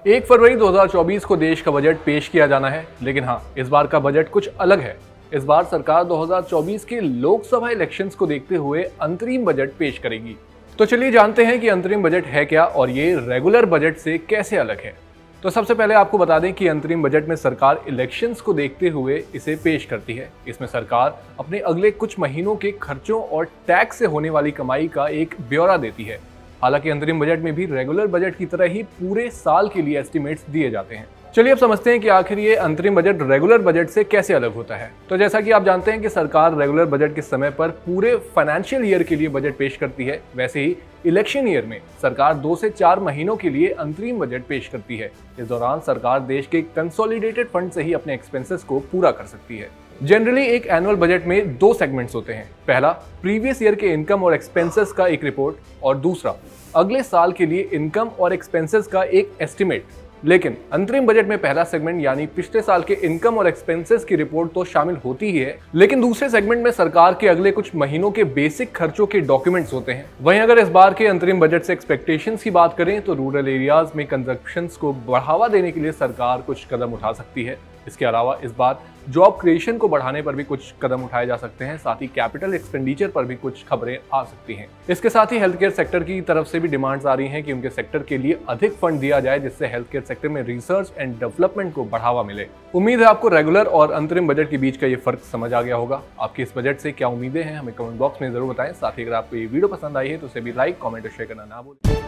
1 फरवरी 2024 को देश का बजट पेश किया जाना है, लेकिन हाँ, इस बार का बजट कुछ अलग है। इस बार सरकार 2024 के लोकसभा इलेक्शंस को देखते हुए अंतरिम बजट पेश करेगी। तो चलिए जानते हैं कि अंतरिम बजट है क्या और ये रेगुलर बजट से कैसे अलग है। तो सबसे पहले आपको बता दें कि अंतरिम बजट में सरकार इलेक्शंस को देखते हुए इसे पेश करती है। इसमें सरकार अपने अगले कुछ महीनों के खर्चों और टैक्स से होने वाली कमाई का एक ब्यौरा देती है। हालांकि अंतरिम बजट में भी रेगुलर बजट की तरह ही पूरे साल के लिए एस्टिमेट्स दिए जाते हैं। चलिए अब समझते हैं कि आखिर ये अंतरिम बजट रेगुलर बजट से कैसे अलग होता है। तो जैसा कि आप जानते हैं कि सरकार रेगुलर बजट के समय पर पूरे फाइनेंशियल ईयर के लिए बजट पेश करती है, वैसे ही इलेक्शन ईयर में सरकार 2 से 4 महीनों के लिए अंतरिम बजट पेश करती है। इस दौरान सरकार देश के कंसोलिडेटेड फंड से ही अपने एक्सपेंसेस को पूरा कर सकती है। जनरली एक एनुअल बजट में 2 सेगमेंट्स होते हैं। पहला प्रीवियस ईयर के इनकम और एक्सपेंसेस का एक रिपोर्ट और दूसरा अगले साल के लिए इनकम और एक्सपेंसेस का एक एस्टिमेट। लेकिन अंतरिम बजट में पहला सेगमेंट यानी पिछले साल के इनकम और एक्सपेंसेस की रिपोर्ट तो शामिल होती ही है, लेकिन दूसरे सेगमेंट में सरकार के अगले कुछ महीनों के बेसिक खर्चों के डॉक्यूमेंट्स होते हैं। वहीं अगर इस बार के अंतरिम बजट से एक्सपेक्टेशंस की बात करें तो रूरल एरियाज में कंजप्शन को बढ़ावा देने के लिए सरकार कुछ कदम उठा सकती है। इसके अलावा इस बार जॉब क्रिएशन को बढ़ाने पर भी कुछ कदम उठाए जा सकते हैं। साथ ही कैपिटल एक्सपेंडिचर पर भी कुछ खबरें आ सकती हैं। इसके साथ ही हेल्थ केयर सेक्टर की तरफ से भी डिमांड्स आ रही हैं कि उनके सेक्टर के लिए अधिक फंड दिया जाए, जिससे हेल्थ केयर सेक्टर में रिसर्च एंड डेवलपमेंट को बढ़ावा मिले। उम्मीद है आपको रेगुलर और अंतरिम बजट के बीच का ये फर्क समझ आ गया होगा। आपकी इस बजट से क्या उम्मीदें हैं हमें कमेंट बॉक्स में जरूर बताएं। साथ ही अगर आपको ये वीडियो पसंद आई है तो उसे भी लाइक, कमेंट और शेयर करना ना भूलें।